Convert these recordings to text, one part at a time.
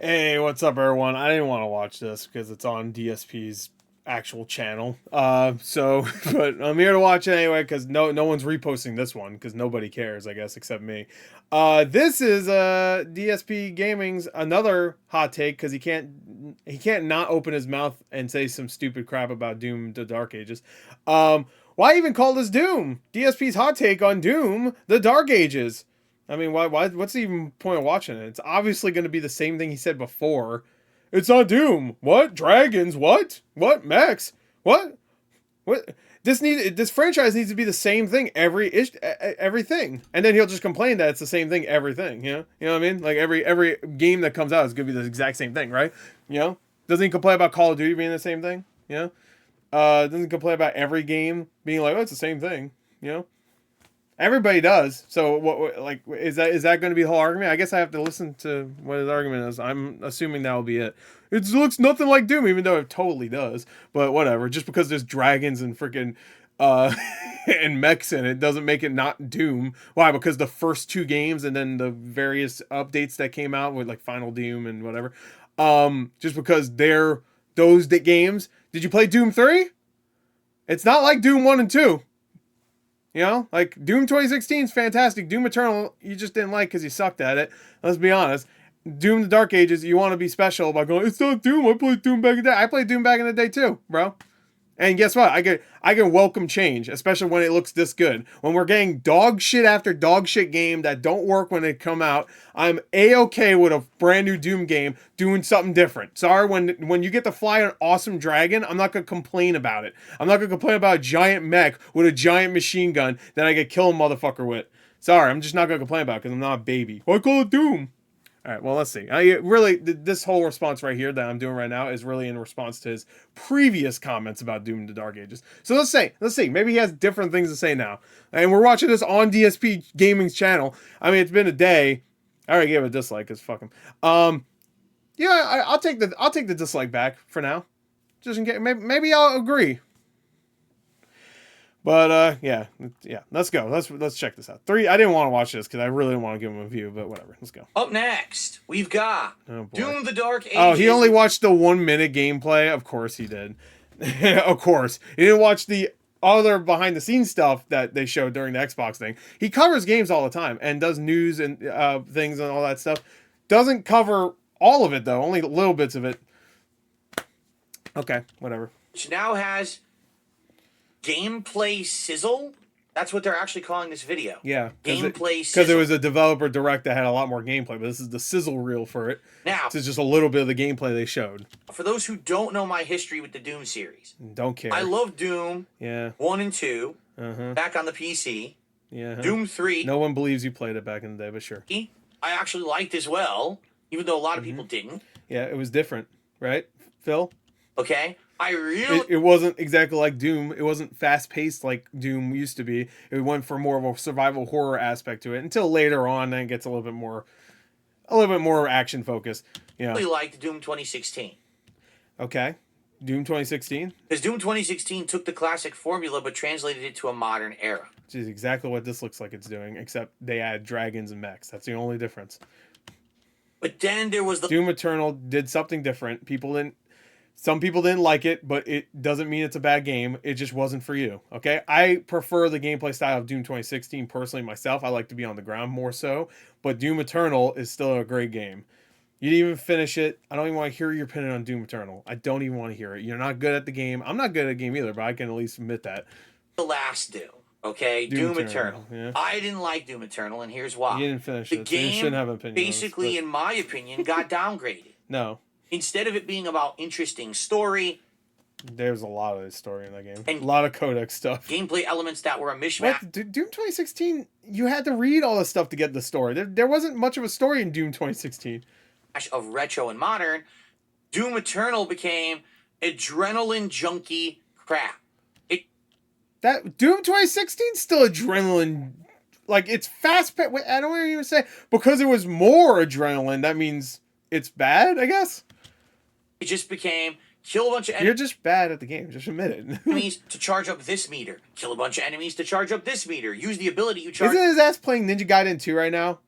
Hey, what's up, everyone? I didn't want to watch this because it's on DSP's actual channel. But I'm here to watch it anyway because no one's reposting this one because nobody cares, I guess, except me. This is DSP Gaming's another hot take because he can't not open his mouth and say some stupid crap about Doom: The Dark Ages. Why even call this Doom? DSP's hot take on Doom: The Dark Ages. I mean, why? What's the even point of watching it? It's obviously going to be the same thing he said before. It's not Doom. What? Dragons? What? What? Mechs? What? What? This franchise needs to be the same thing everything, and then he'll just complain that it's the same thing everything. You know what I mean? Like every game that comes out is gonna be the exact same thing, right? Doesn't he complain about Call of Duty being the same thing? Doesn't he complain about every game being like, oh, it's the same thing? Everybody does. So what? Like, is that going to be the whole argument? I guess I have to listen to what his argument is. I'm assuming that will be it. It looks nothing like Doom, even though it totally does. But whatever. Just because there's dragons and freaking and mechs in it doesn't make it not Doom. Why? Because the first two games and then the various updates that came out with like Final Doom and whatever. Just because they're those games. Did you play Doom 3? It's not like Doom 1 and 2. Like Doom 2016 is fantastic. Doom Eternal, you just didn't like because you sucked at it. Let's be honest. Doom: The Dark Ages, you want to be special by going, it's not Doom. I played Doom back in the day. I played Doom back in the day too, bro. And guess what? I can welcome change, especially when it looks this good. When we're getting dog shit after dog shit game that don't work when they come out, I'm A-okay with a brand new Doom game doing something different. Sorry, when you get to fly an awesome dragon, I'm not going to complain about it. I'm not going to complain about a giant mech with a giant machine gun that I could kill a motherfucker with. Sorry, I'm just not going to complain about it because I'm not a baby. Why call it Doom? All right, well, let's see. This whole response right here that I'm doing right now is really in response to his previous comments about Doom: The Dark Ages. So let's see. Maybe he has different things to say now. And we're watching this on DSP Gaming's channel. I mean, it's been a day. I already gave it a dislike, because fuck him. Yeah, I'll take the dislike back for now. Just in case, maybe I'll agree. But yeah, let's go. Let's check this out. I didn't want to watch this because I really didn't want to give him a view, but whatever. Let's go. Up next, we've got Doom: The Dark Ages. Oh, he only watched the 1 minute gameplay. Of course he did. Of course, he didn't watch the other behind the scenes stuff that they showed during the Xbox thing. He covers games all the time and does news and things and all that stuff. Doesn't cover all of it though. Only little bits of it. Okay, whatever. Which now has gameplay sizzle. That's what they're actually calling this video. Yeah, gameplay sizzle. Because it was a developer direct that had a lot more gameplay, but this is the sizzle reel for it. Now, this is just a little bit of the gameplay they showed. For those who don't know my history with the Doom series, don't care. I love Doom. Yeah. 1 and 2. Uh-huh. Back on the PC. Yeah. Doom 3. No one believes you played it back in the day, but sure. I actually liked as well, even though a lot of people didn't. Yeah, it was different, right, Phil? Okay. It wasn't exactly like Doom. It wasn't fast-paced like Doom used to be. It went for more of a survival horror aspect to it until later on, then it gets a little bit more action focused. I really liked Doom 2016. Okay. Doom 2016? Because Doom 2016 took the classic formula but translated it to a modern era. Which is exactly what this looks like it's doing, except they add dragons and mechs. That's the only difference. But then there was the Doom Eternal did something different. Some people didn't like it, but it doesn't mean it's a bad game. It just wasn't for you, okay? I prefer the gameplay style of Doom 2016 personally myself. I like to be on the ground more so, but Doom Eternal is still a great game. You didn't even finish it. I don't even want to hear your opinion on Doom Eternal. I don't even want to hear it. You're not good at the game. I'm not good at the game either, but I can at least admit that. The last Doom, okay? Doom Eternal. Yeah. I didn't like Doom Eternal, and here's why. You didn't finish it. The game, so you shouldn't have an opinion basically, on this, in my opinion, got downgraded. No. Instead of it being about interesting story, there's a lot of this story in that game. And a lot of codex stuff. Gameplay elements that were a mishmash. What? Doom 2016, you had to read all this stuff to get the story. There wasn't much of a story in Doom 2016. Of retro and modern. Doom Eternal became adrenaline junkie crap. That Doom 2016 still adrenaline. Like, it's fast. I don't even say because it was more adrenaline. That means it's bad, I guess. It just became kill a bunch of enemies. You're just bad at the game. Just admit it. Enemies to charge up this meter. Kill a bunch of enemies to charge up this meter. Use the ability you charge. Isn't his ass playing Ninja Gaiden 2 right now?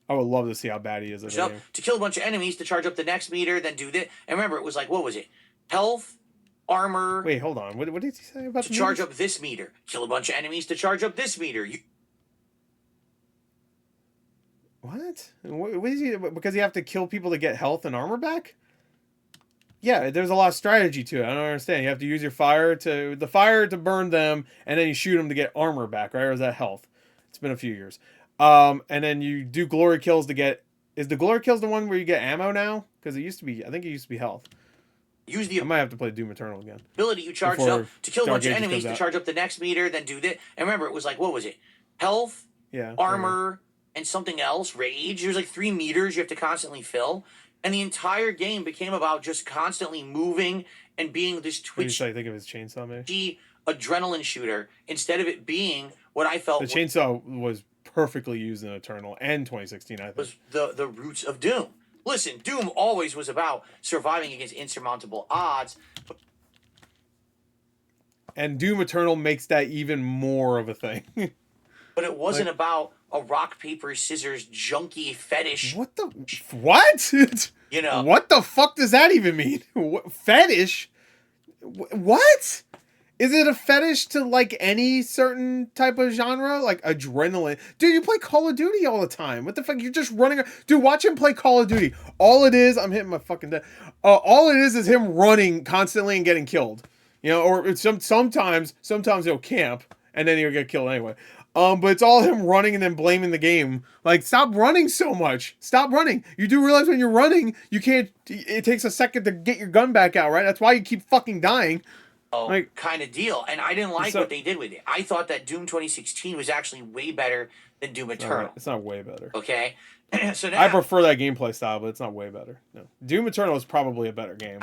I would love to see how bad he is at the game. To kill a bunch of enemies, to charge up the next meter, then do this. And remember, it was like, what was it? Health, armor. Wait, hold on. What did he say about to charge up this meter? Kill a bunch of enemies to charge up this meter. What? What is he? Because you have to kill people to get health and armor back? Yeah, there's a lot of strategy to it. I don't understand. You have to use your fire to burn them, and then you shoot them to get armor back, right? Or is that health? It's been a few years. And then you do glory kills to get. Is the glory kills the one where you get ammo now? Because it used to be. I think it used to be health. I might have to play Doom Eternal again. Ability you charge up to kill a bunch of enemies to charge up the next meter, then do this. And remember, it was like, what was it? Health, armor, and something else. Rage. There's like 3 meters you have to constantly fill. And the entire game became about just constantly moving and being this twitchy, I think of his chainsaw, maybe? Adrenaline shooter, instead of it being what I felt the chainsaw was perfectly used in Eternal and 2016, I think. Was the roots of Doom. Listen, Doom always was about surviving against insurmountable odds. And Doom Eternal makes that even more of a thing. But it wasn't about a rock, paper, scissors, junkie fetish. What? You know. What the fuck does that even mean? Fetish? What? Is it a fetish to like any certain type of genre? Like adrenaline? Dude, you play Call of Duty all the time. What the fuck? You're just running. Dude, watch him play Call of Duty. All it is, I'm hitting my fucking dead. All it is him running constantly and getting killed. You know, or sometimes he'll camp and then he'll get killed anyway. But it's all him running and then blaming the game. Like, stop running so much. Stop running. You do realize when you're running, you can't. It takes a second to get your gun back out, right? That's why you keep fucking dying. Like, kind of deal. And I didn't like what they did with it. I thought that Doom 2016 was actually way better than Doom Eternal. It's not way better. Okay? So now, I prefer that gameplay style, but it's not way better. No. Doom Eternal is probably a better game.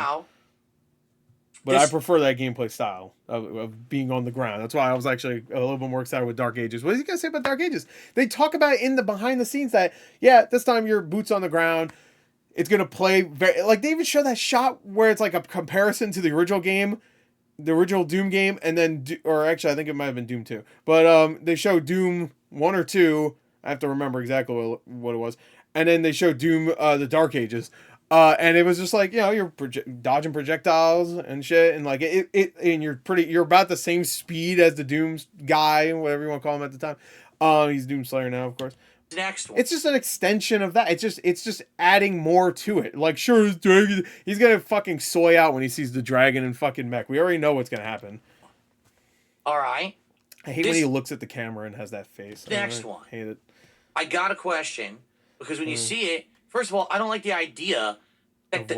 But I prefer that gameplay style of being on the ground. That's why I was actually a little bit more excited with Dark Ages. What is he going to say about Dark Ages? They talk about it in the behind the scenes that, this time your boots on the ground. It's going to play very... Like, they even show that shot where it's like a comparison to the original game. The original Doom game. And then... Or actually, I think it might have been Doom 2. But they show Doom 1 or 2. I have to remember exactly what it was. And then they show Doom, the Dark Ages. And it was just like, you're dodging projectiles and shit, and like and you're about the same speed as the Doom guy, whatever you want to call him at the time. He's Doom Slayer now, of course. Next one. It's just an extension of that. It's just adding more to it. Like, sure, he's gonna fucking soy out when he sees the dragon and fucking mech. We already know what's gonna happen. All right. I hate when he looks at the camera and has that face. Next one. Hate it. I got a question, because when you see it, first of all, I don't like the idea that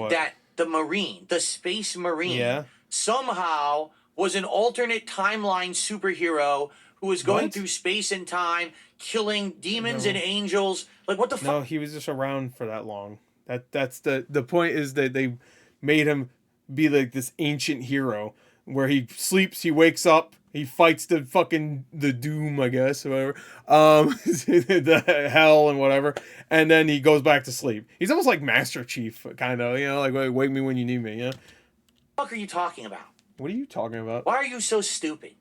the Marine, the Space Marine, somehow was an alternate timeline superhero who was going through space and time, killing demons and angels. Like, what the fuck? No, he was just around for that long. That's the point is that they made him be like this ancient hero where he sleeps, he wakes up, he fights the Doom, I guess, or whatever. The hell and whatever. And then he goes back to sleep. He's almost like Master Chief, kind of, like, wake me when you need me, What the fuck are you talking about? What are you talking about? Why are you so stupid?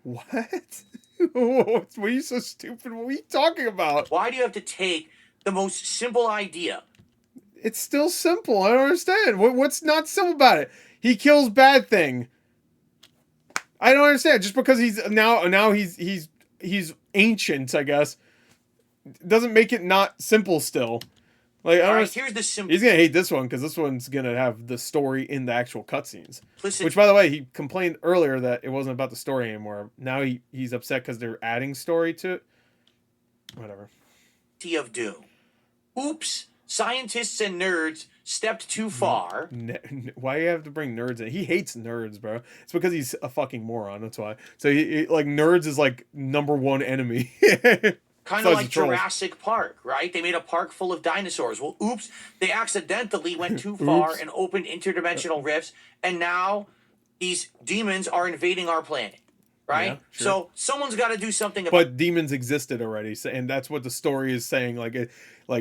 What? Why are you so stupid? What are you talking about? Why do you have to take the most simple idea? It's still simple. I don't understand. What's not simple about it? He kills Bad Thing. I don't understand. Just because he's now he's ancient, I guess, doesn't make it not simple still. Like, here's the simple. He's gonna hate this one because this one's gonna have the story in the actual cutscenes. Listen, which, by the way, he complained earlier that it wasn't about the story anymore. Now he's upset because they're adding story to it. Whatever. Of Doom. Oops. Scientists and nerds stepped too far. Why do you have to bring nerds in? He hates nerds, bro. It's because he's a fucking moron. That's why. So he like nerds is like #1 enemy. Kind of like Jurassic Park, right? They made a park full of dinosaurs. Well, oops, they accidentally went too far and opened interdimensional rifts, and now these demons are invading our planet. Right? Yeah, sure. So someone's got to do something about it. But demons existed already, and that's what the story is saying. Like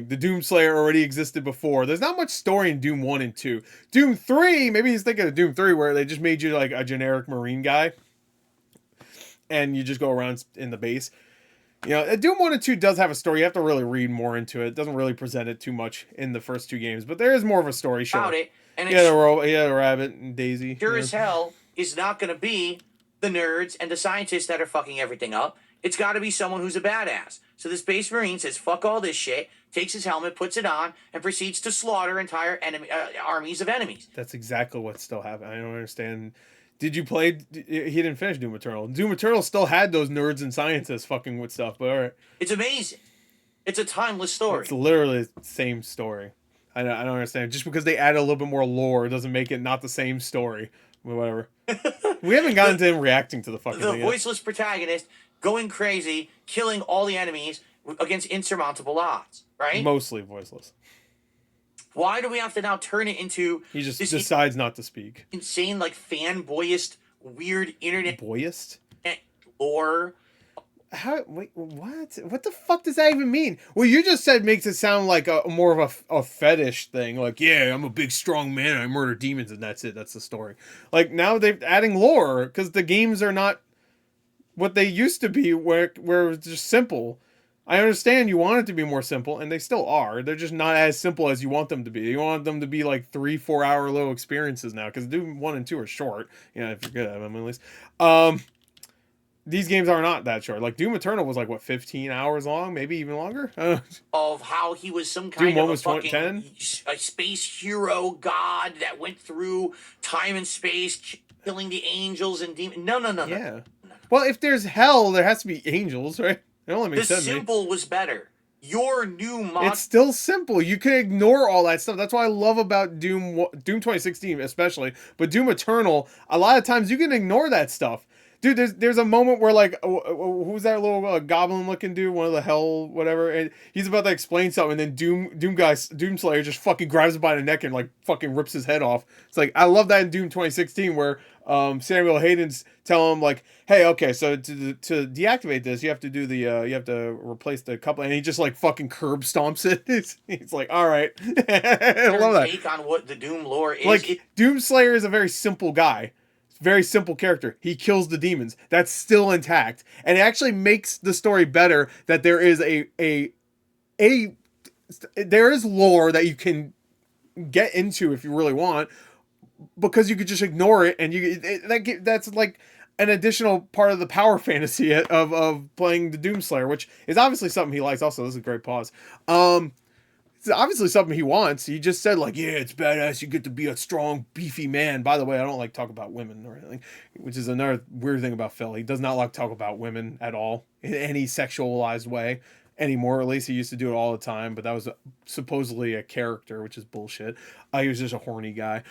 the Doom Slayer already existed before. There's not much story in Doom 1 and 2. Doom 3, maybe he's thinking of Doom 3, where they just made you like a generic Marine guy. And you just go around in the base. You know, Doom 1 and 2 does have a story. You have to really read more into it. It doesn't really present it too much in the first 2 games, but there is more of a story, sure. About it, and yeah, the rabbit and Daisy. Sure as hell is not going to be the nerds and the scientists that are fucking everything up. It's got to be someone who's a badass. So the Space Marine says, fuck all this shit, takes his helmet, puts it on, and proceeds to slaughter entire armies of enemies. That's exactly what's still happening. I don't understand. Did you play? He didn't finish Doom Eternal. Doom Eternal still had those nerds and scientists fucking with stuff, but all right. It's amazing. It's a timeless story. It's literally the same story. I don't understand. Just because they add a little bit more lore doesn't make it not the same story. Whatever. We haven't gotten to him reacting to the fucking thing voiceless protagonist going crazy, killing all the enemies against insurmountable odds, right? Mostly voiceless. Why do we have to now turn it into... He just decides not to speak. Insane, like, fanboyist, weird internet... Boyist? Lore. How? Wait, what? What the fuck does that even mean? What you just said makes it sound like more of a fetish thing. Like, yeah, I'm a big, strong man, I murder demons, and that's it. That's the story. Like, now they're adding lore, because the games are not what they used to be, where it's just simple. I understand you want it to be more simple, and they still are. They're just not as simple as you want them to be. You want them to be like 3-4 hour little experiences now, because Doom 1 and 2 are short. You know, if you're good at them, at least. These games are not that short. Like, Doom Eternal was like, what, 15 hours long? Maybe even longer? Of how he was some kind Doom 1 of was a fucking 10? A space hero god that went through time and space, killing the angels and demons. No. Yeah. Well, if there's hell, there has to be angels, right? It only makes sense. The simple was better. Your new mod... It's still simple. You can ignore all that stuff. That's what I love about Doom 2016 especially. But Doom Eternal, a lot of times you can ignore that stuff. Dude, there's a moment where, like, who's that little goblin-looking dude? One of the hell, whatever. And he's about to explain something, and then Doomslayer just fucking grabs him by the neck and, like, fucking rips his head off. It's like, I love that in Doom 2016 where Samuel Hayden's telling him, like, hey, okay, so to deactivate this, you have to do the, you have to replace the couple, and he just, like, fucking curb stomps it. He's like, all right. I love that. Take on what the Doom lore is. Like, Doomslayer is a very simple guy. Very simple character. He kills the demons. That's still intact. And it actually makes the story better that there is there is lore that you can get into if you really want, because you could just ignore it, and that's like an additional part of the power fantasy of playing the Doomslayer, which is obviously something he likes. Also, this is a great pause. It's obviously something he wants. He just said, like, yeah, it's badass. You get to be a strong, beefy man. By the way, I don't like talk about women or anything, which is another weird thing about Phil. He does not like talk about women at all in any sexualized way anymore. At least he used to do it all the time, but that was supposedly a character, which is bullshit. He was just a horny guy,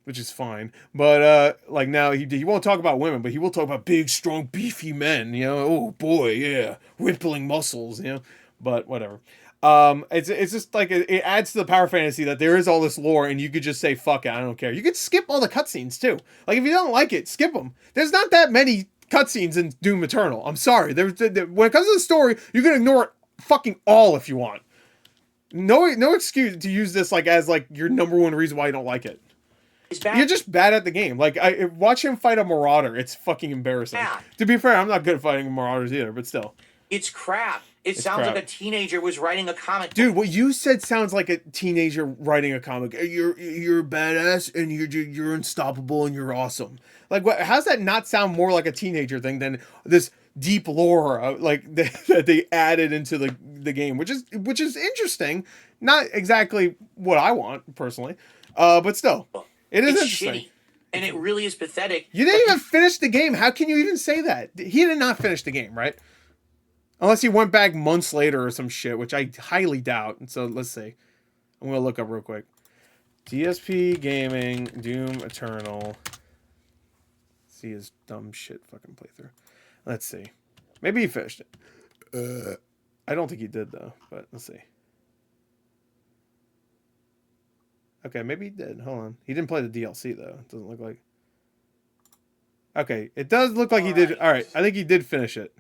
which is fine. But like, now he won't talk about women, but he will talk about big, strong, beefy men. You know, oh boy, yeah, rippling muscles. You know, but whatever. It's just like it adds to the power fantasy that there is all this lore, and you could just say fuck it, I don't care. You could skip all the cutscenes too. Like, if you don't like it, skip them. There's not that many cutscenes in Doom Eternal. I'm sorry. When it comes to the story, you can ignore it fucking all if you want. No excuse to use this like as like your number one reason why you don't like it. You're just bad at the game. Like, watch him fight a marauder. It's fucking embarrassing. Yeah. To be fair, I'm not good at fighting marauders either, but still. It's crap. It sounds like a teenager was writing a comic book. Dude, what you said sounds like a teenager writing a comic. You're badass, and you're unstoppable, and you're awesome. Like, what? How's that not sound more like a teenager thing than this deep lore like that they added into the game, which is interesting. Not exactly what I want personally, but still, it's interesting. Shitty. And it really is pathetic. You didn't even finish the game. How can you even say that? He did not finish the game, right? Unless he went back months later or some shit, which I highly doubt. And so let's see. I'm going to look up real quick. DSP Gaming, Doom Eternal. See his dumb shit fucking playthrough. Let's see. Maybe he finished it. I don't think he did, though. But let's see. Okay, maybe he did. Hold on. He didn't play the DLC, though. It doesn't look like... Okay, it does look like he did... Alright, I think he did finish it.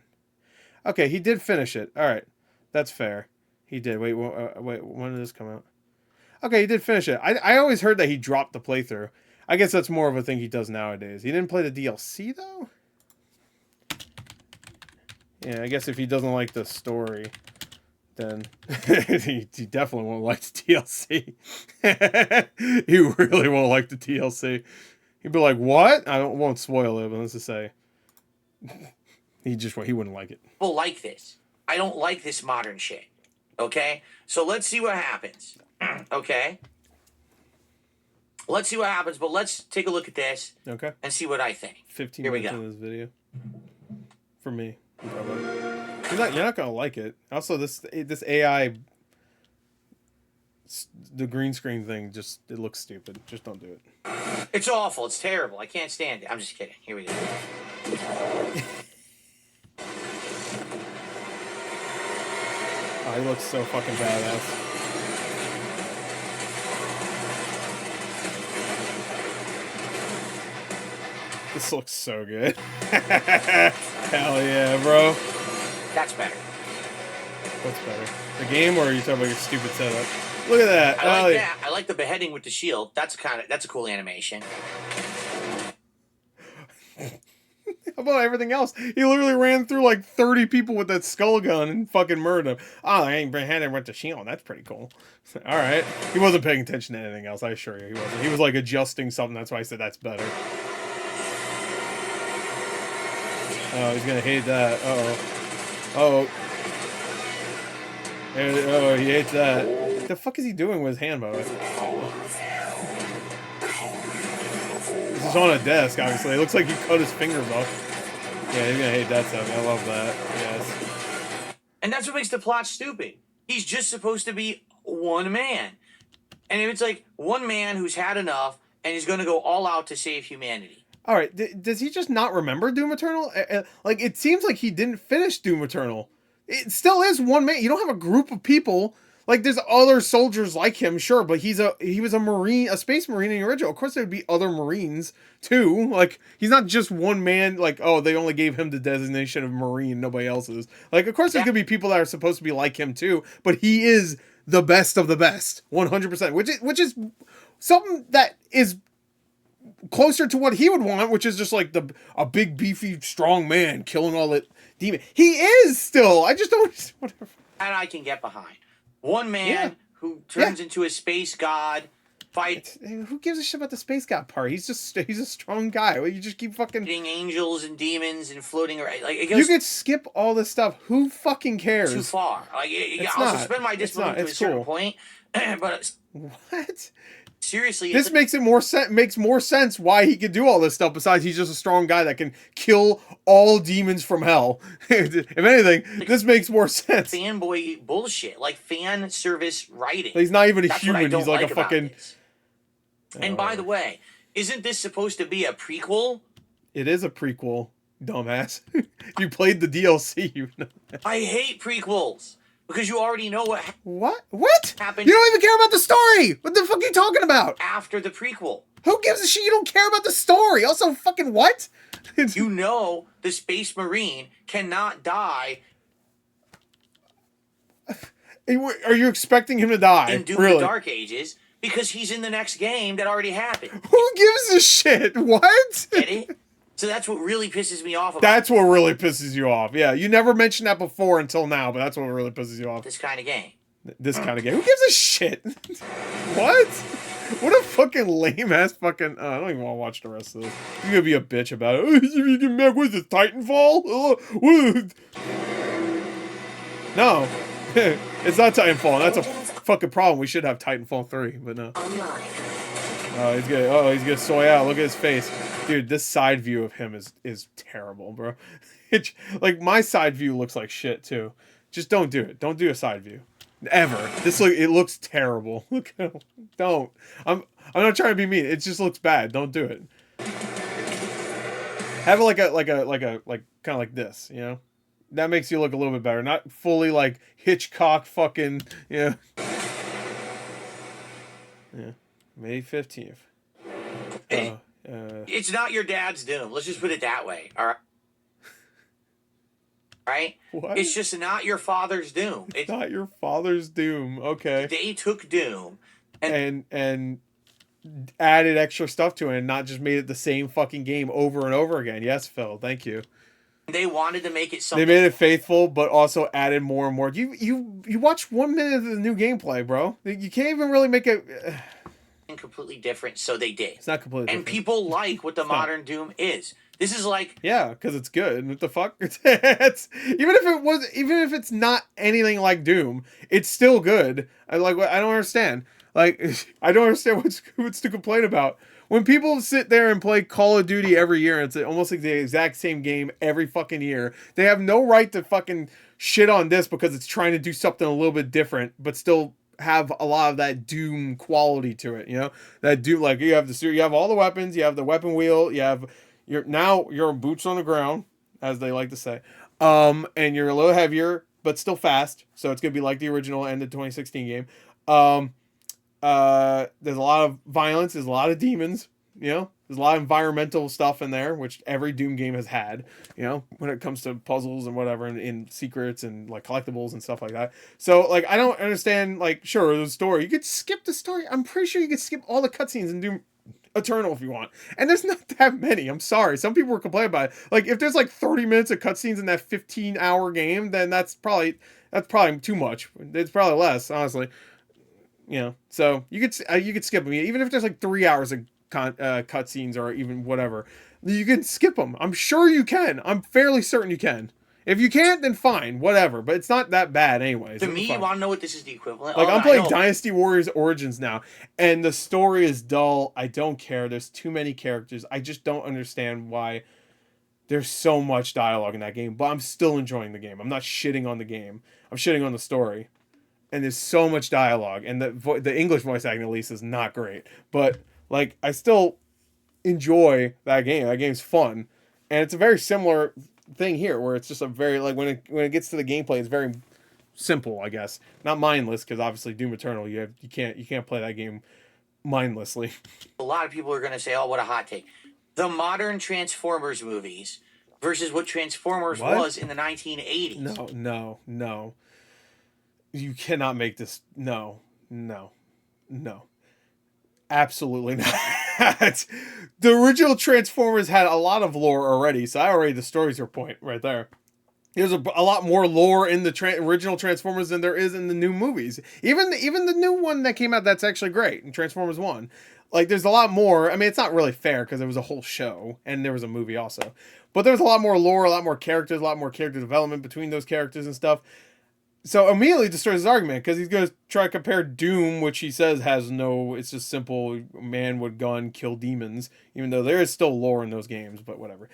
Okay, he did finish it. All right. That's fair. He did. Wait, when did this come out? Okay, he did finish it. I always heard that he dropped the playthrough. I guess that's more of a thing he does nowadays. He didn't play the DLC, though? Yeah, I guess if he doesn't like the story, then he definitely won't like the TLC. He really won't like the TLC. He'd be like, "What?" I won't spoil it, but let's just say he wouldn't like it. People like this. I don't like this modern shit. Okay, so let's see what happens. Okay, let's see what happens. But let's take a look at this. Okay. And see what I think. 15 minutes in this video. For me. You're not gonna like it. Also, this AI, the green screen thing, it looks stupid. Just don't do it. It's awful. It's terrible. I can't stand it. I'm just kidding. Here we go. Oh, he looks so fucking badass. This looks so good. Hell yeah, bro. That's better. What's better? The game, or are you talking about your stupid setup? Look at that. I like that. I like the beheading with the shield. That's a cool animation. How about everything else? He literally ran through like 30 people with that skull gun and fucking murdered them. Oh, I ain't beheaded with the shield. That's pretty cool. All right. He wasn't paying attention to anything else, I assure you. He wasn't. He was like adjusting something. That's why I said that's better. Oh, he's gonna hate that. Uh-oh. Oh, he hates that. What the fuck is he doing with his hand, by the way? This is on a desk, obviously. It looks like he cut his fingers off. Yeah, he's gonna hate that stuff. I love that. Yes. And that's what makes the plot stupid. He's just supposed to be one man. And if it's like one man who's had enough and he's gonna go all out to save humanity. All right, does he just not remember Doom Eternal? Like, it seems like he didn't finish Doom Eternal. It still is one man. You don't have a group of people. Like, there's other soldiers like him, sure, but he was a Marine, a Space Marine in the original. Of course, there'd be other Marines, too. Like, he's not just one man, like, oh, they only gave him the designation of Marine, nobody else's. Like, of course, there's gonna be people that are supposed to be like him, too, but he is the best of the best, 100%, which is something that is closer to what he would want, which is just like a big, beefy, strong man killing all that demon. He is still. I just don't. Whatever. And I can get behind one man who turns into a space god. Who gives a shit about the space god part? He's a strong guy. You just keep fucking angels and demons and floating around. Like you could skip all this stuff. Who fucking cares? Too far. Like I'll suspend my disbelief to a certain point. But what? Seriously, this makes more sense why he could do all this stuff. Besides, he's just a strong guy that can kill all demons from hell. If anything, this makes more sense. Fanboy bullshit, like fan service writing. He's not even a human. He's like a fucking. And by the way, isn't this supposed to be a prequel? It is a prequel, dumbass. If you played the DLC, you know that. I hate prequels. Because you already know what happened. You don't even care about the story. What the fuck are you talking about? After the prequel. Who gives a shit? You don't care about the story. Also, fucking what? You know the Space Marine cannot die. Are you expecting him to die? In Doom the Dark Ages, because he's in the next game that already happened. Who gives a shit? What? Get it? So that's what really pisses me off about That's what really pisses you off. Yeah, you never mentioned that before until now, but that's what really pisses you off. This kind of game. This kind of game. Who gives a shit? What? What a fucking lame-ass fucking... I don't even want to watch the rest of this. You're gonna be a bitch about it. What is this, Titanfall? No. It's not Titanfall. That's a fucking problem. We should have Titanfall 3, but no. Oh, he's gonna soy out. Look at his face. Dude, this side view of him is terrible, bro. Like, my side view looks like shit, too. Just don't do it. Don't do a side view. Ever. It looks terrible. Don't. I'm not trying to be mean. It just looks bad. Don't do it. Have it like kind of like this, you know? That makes you look a little bit better. Not fully like Hitchcock fucking, yeah. Yeah. May 15th. It's not your dad's Doom. Let's just put it that way. All right. Right? What? It's just not your father's Doom. It's not your father's Doom. Okay. They took Doom and added extra stuff to it and not just made it the same fucking game over and over again. Yes, Phil. Thank you. They wanted to make it something. They made it faithful, but also added more and more. You watch 1 minute of the new gameplay, bro. You can't even really make it completely different, so they did. It's not completely different. And people like what the modern Doom is. This is like, yeah, because it's good. What the fuck? Even if it's not anything like Doom, it's still good. I don't understand. Like, I don't understand what's to complain about. When people sit there and play Call of Duty every year, and it's almost like the exact same game every fucking year, they have no right to fucking shit on this because it's trying to do something a little bit different, but still have a lot of that Doom quality to it. You know, that Doom, like you have all the weapons, you have the weapon wheel, you're boots on the ground, as they like to say, and you're a little heavier but still fast, so it's gonna be like the original end of 2016 game. There's a lot of violence, there's a lot of demons, you know, there's a lot of environmental stuff in there, which every Doom game has had, you know, when it comes to puzzles and whatever, and in secrets and like collectibles and stuff like that. So like, I don't understand, like, sure, the story, you could skip the story. I'm pretty sure you could skip all the cutscenes and Doom Eternal if you want, and there's not that many. I'm sorry, some people were complaining about it. Like, if there's like 30 minutes of cutscenes in that 15-hour game, then that's probably too much. It's probably less, honestly. You know, so you could skip them, even if there's like 3 hours of cutscenes or even whatever. You can skip them. I'm sure you can. I'm fairly certain you can. If you can't, then fine, whatever. But it's not that bad, anyways. To me, you want to know what this is the equivalent? Like, I'm playing Dynasty Warriors Origins now, and the story is dull. I don't care. There's too many characters. I just don't understand why there's so much dialogue in that game. But I'm still enjoying the game. I'm not shitting on the game. I'm shitting on the story. And there's so much dialogue, and the English voice acting at least is not great. But like, I still enjoy that game. That game's fun, and it's a very similar thing here, where it's just a very, like, when it gets to the gameplay, it's very simple, I guess. Not mindless, because obviously Doom Eternal, you can't play that game mindlessly. A lot of people are gonna say, "Oh, what a hot take!" The modern Transformers movies versus what Transformers was in the 1980s. No. You cannot make this. No. Absolutely not. The original Transformers had a lot of lore already, so the story's your point right there. There's a lot more lore in the original Transformers than there is in the new movies. Even the new one that came out, that's actually great, in Transformers 1. Like, there's a lot more. I mean, it's not really fair, because there was a whole show, and there was a movie also. But there's a lot more lore, a lot more characters, a lot more character development between those characters and stuff. So immediately destroys his argument, because he's going to try to compare Doom, which he says it's just simple man with gun, kill demons, even though there is still lore in those games, but whatever.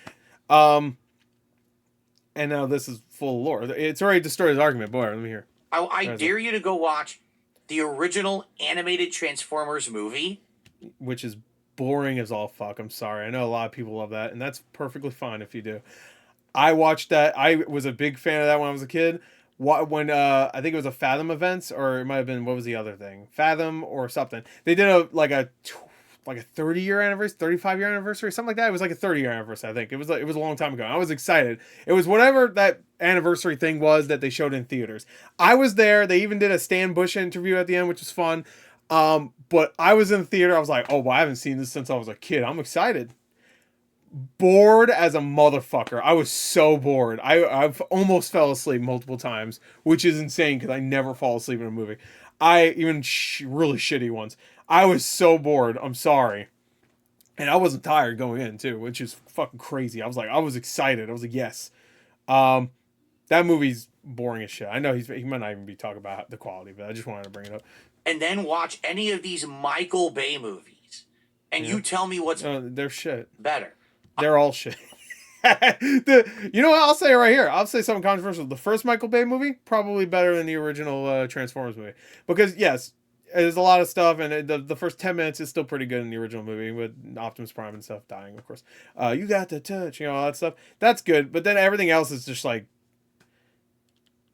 And now this is full of lore. It's already destroyed his argument. Boy, let me hear. I dare you to go watch the original animated Transformers movie. Which is boring as all fuck. I'm sorry. I know a lot of people love that, and that's perfectly fine if you do. I watched that. I was a big fan of that when I was a kid. When I think it was a Fathom events, or it might have been, what was the other thing? Fathom or something. They did a 30-year anniversary, 35-year anniversary, something like that. It was like a 30-year anniversary, I think. It was a long time ago. I was excited. It was whatever that anniversary thing was that they showed in theaters. I was there. They even did a Stan Bush interview at the end, which was fun. But I was in the theater. I was like, oh, well, I haven't seen this since I was a kid. I'm excited. Bored as a motherfucker. I was so bored. I've almost fell asleep multiple times, which is insane because I never fall asleep in a movie. Even really shitty ones. I was so bored. I'm sorry. And I wasn't tired going in too, which is fucking crazy. I was excited. I was like, yes. That movie's boring as shit. I know he might not even be talking about the quality, but I just wanted to bring it up. And then watch any of these Michael Bay movies, and you tell me what's they're shit. Better. They're all shit. You know what? I'll say it right here. I'll say something controversial. The first Michael Bay movie, probably better than the original Transformers movie. Because, yes, there's a lot of stuff, and the first 10 minutes is still pretty good in the original movie, with Optimus Prime and stuff dying, of course. You got the touch, all that stuff. That's good, but then everything else is just,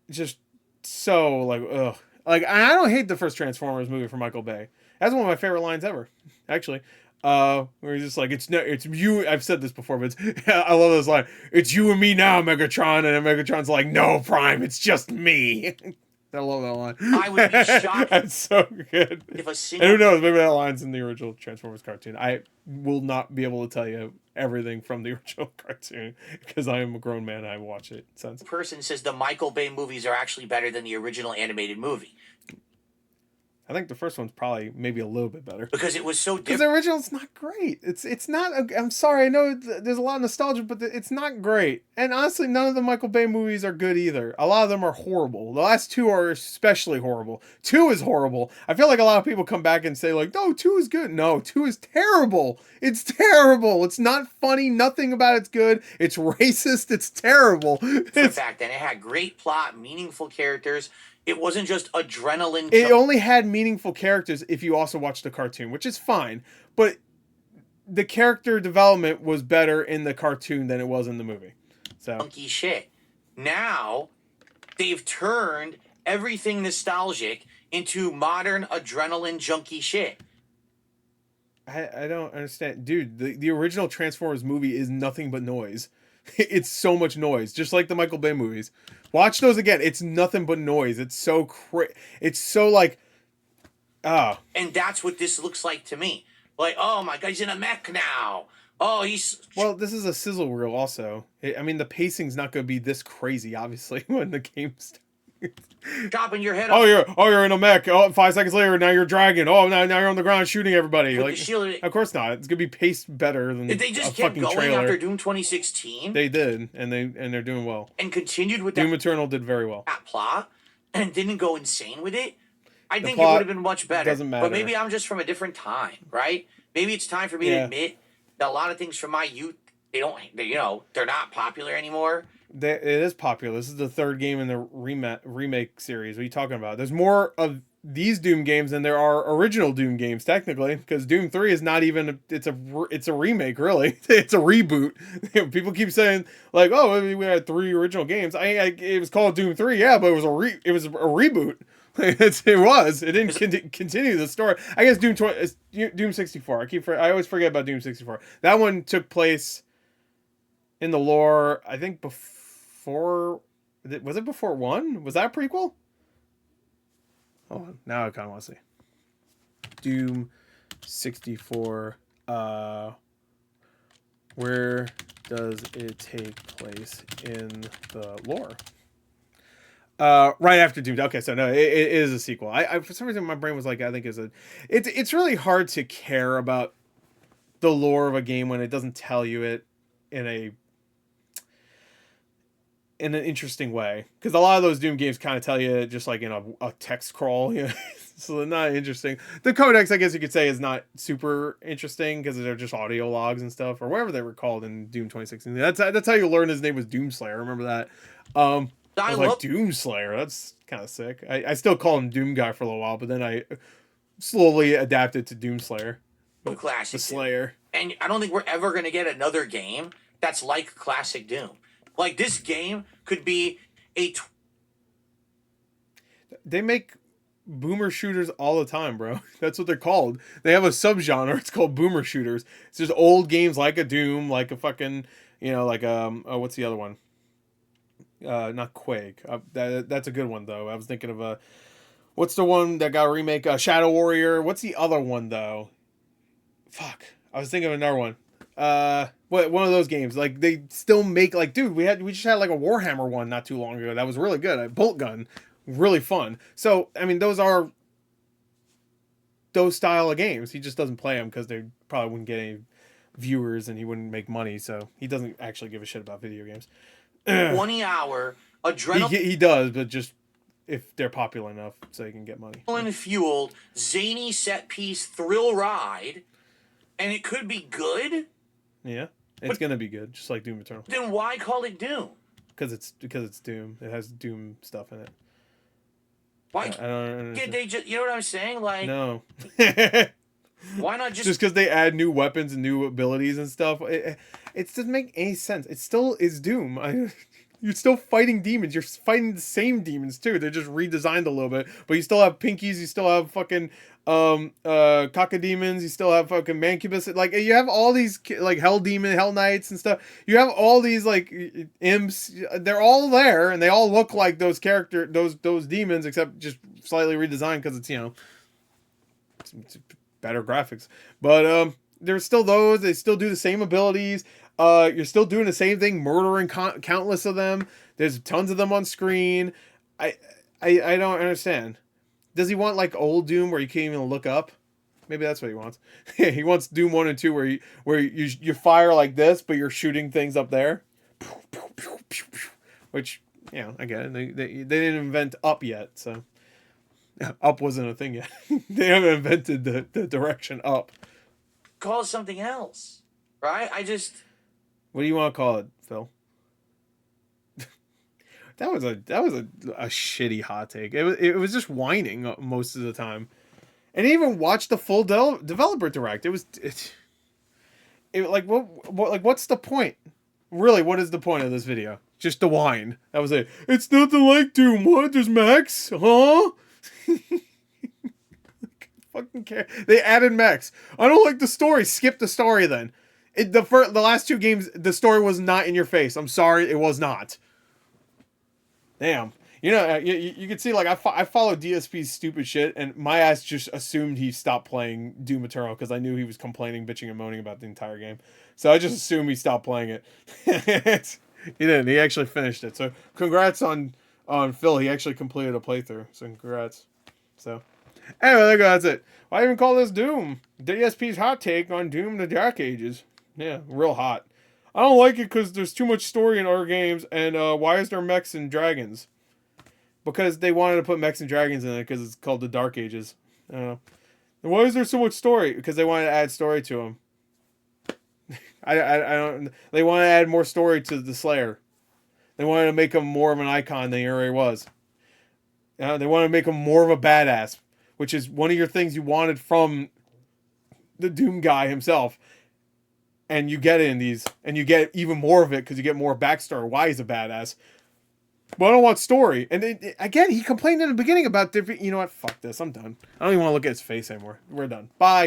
just so, ugh. I don't hate the first Transformers movie from Michael Bay. That's one of my favorite lines ever, actually. Where he's just like, it's you. I've said this before, but I love this line. It's you and me now, Megatron. And then Megatron's like, no, Prime, it's just me. I love that line. I would be shocked. That's so good. If a single... And who knows? Maybe that line's in the original Transformers cartoon. I will not be able to tell you everything from the original cartoon because I am a grown man and I watch it since. Person says the Michael Bay movies are actually better than the original animated movie. I think the first one's probably maybe a little bit better because it was so different. Because the original's not great. It's not. I'm sorry. I know there's a lot of nostalgia, but it's not great. And honestly, none of the Michael Bay movies are good either. A lot of them are horrible. The last two are especially horrible. 2 is horrible. I feel like a lot of people come back and say like, "No, 2 is good." No, 2 is terrible. It's terrible. It's not funny. Nothing about it's good. It's racist. It's terrible. In fact, and it had great plot, meaningful characters. It wasn't just adrenaline. It only had meaningful characters if you also watched the cartoon, which is fine. But the character development was better in the cartoon than it was in the movie. So funky shit. Now, they've turned everything nostalgic into modern adrenaline junkie shit. I don't understand. Dude, the original Transformers movie is nothing but noise. It's so much noise, just like the Michael Bay movies. Watch those again. It's nothing but noise. It's so it's so like, ah. And that's what this looks like to me. Like, oh my God, he's in a mech now. Oh, he's... Well, this is a sizzle reel also. I mean, the pacing's not going to be this crazy, obviously, when the game starts. Chopping your head off. You're in a mech. Oh, 5 seconds later, now you're dragging. Oh, now you're on the ground shooting everybody. With like, the shield. Of course not. It's gonna be paced better than they just a kept fucking going trailer. after Doom 2016. They did, and they're doing well. And continued with Doom Eternal did very well. That plot, and didn't go insane with it. I think it would have been much better. Doesn't matter. But maybe I'm just from a different time, right? Maybe it's time for me to admit that a lot of things from my youth, they're not popular anymore. It is popular. This is the 3rd game in the remake series. What are you talking about? There's more of these Doom games than there are original Doom games, technically, because Doom 3 is not even it's a remake, really. It's a reboot. People keep saying like, oh, we had 3 original games. It was called Doom 3, yeah, but it was a reboot. It didn't continue the story. I guess Doom 64. I always forget about Doom 64. That one took place in the lore, I think before... Was it before 1? Was that a prequel? Hold on. Now I kind of want to see. Doom 64. Where does it take place in the lore? Right after Doom. Okay, so no, it is a sequel. I for some reason my brain was like, I think it's really hard to care about the lore of a game when it doesn't tell you it in an interesting way, because a lot of those Doom games kind of tell you just like in a text crawl, so they're not interesting. The codex, I guess you could say, is not super interesting because they're just audio logs and stuff, or whatever they were called in Doom 2016. That's how you learn his name was Doomslayer. Remember that? I was like, Doomslayer, that's kind of sick. I still call him Doom Guy for a little while, but then I slowly adapted to Doomslayer. Classic the Slayer. And I don't think we're ever going to get another game that's like classic Doom. Like, this game could be They make boomer shooters all the time, bro. That's what they're called. They have a subgenre. It's called boomer shooters. It's just old games like a Doom, like a fucking, like what's the other one? Not Quake. That's a good one though. I was thinking of what's the one that got a remake? Shadow Warrior. What's the other one though? Fuck. I was thinking of another one. One of those games. Like, they still make, like, dude, we just had like a Warhammer one not too long ago that was really good. A bolt gun, really fun. So I mean, those are those style of games. He just doesn't play them because they probably wouldn't get any viewers and he wouldn't make money. So he doesn't actually give a shit about video games. 20-hour adrenaline. He does, but just if they're popular enough so he can get money. Fueled, zany set piece thrill ride, and it could be good. Yeah, it's gonna be good, just like Doom Eternal. Then why call it Doom? Because it's Doom. It has Doom stuff in it. Why? I don't. Did they just? You know what I'm saying? Like, no. Why not just because they add new weapons and new abilities and stuff? It doesn't make any sense. It still is Doom. You're still fighting demons. You're fighting the same demons too. They're just redesigned a little bit, but you still have pinkies. You still have fucking Cacodemons. You still have fucking Mancubus. Like, you have all these like Hell Demon, Hell Knights and stuff. You have all these like imps. They're all there, and they all look like those those demons, except just slightly redesigned because it's, you know, it's better graphics. But there's still those. They still do the same abilities. You're still doing the same thing, murdering countless of them. There's tons of them on screen. I don't understand. Does he want like old Doom where you can't even look up? Maybe that's what he wants. He wants Doom 1 and 2 where you fire like this, but you're shooting things up there. Which, you know, again, they didn't invent up yet, so up wasn't a thing yet. They haven't invented the direction up. Call it something else, right? What do you want to call it, Phil? That was a shitty hot take. It was just whining most of the time, and even watched the full developer direct. It like what's the point? Really, what is the point of this video? Just to whine. That was it. It's nothing like Doom. What? There's mechs, huh? Fucking care. They added mechs. I don't like the story. Skip the story then. The last two games, the story was not in your face. I'm sorry, it was not. Damn. You know, you can see, like, I follow DSP's stupid shit, and my ass just assumed he stopped playing Doom Eternal because I knew he was complaining, bitching, and moaning about the entire game. So I just assumed he stopped playing it. He didn't. He actually finished it. So congrats on Phil. He actually completed a playthrough. So congrats. So anyway, there you go. That's it. Why even call this Doom? DSP's hot take on Doom: The Dark Ages. Yeah, real hot. I don't like it because there's too much story in our games, and why is there mechs and dragons? Because they wanted to put mechs and dragons in it because it's called the Dark Ages. I don't know. And why is there so much story? Because they wanted to add story to them. I don't. They wanted to add more story to the Slayer. They wanted to make him more of an icon than he already was. They wanted to make him more of a badass, which is one of your things you wanted from the Doom guy himself. And you get it in these, and you get even more of it because you get more backstory why he's a badass. But I don't want story. And again, he complained in the beginning about different. You know what? Fuck this. I'm done. I don't even want to look at his face anymore. We're done. Bye.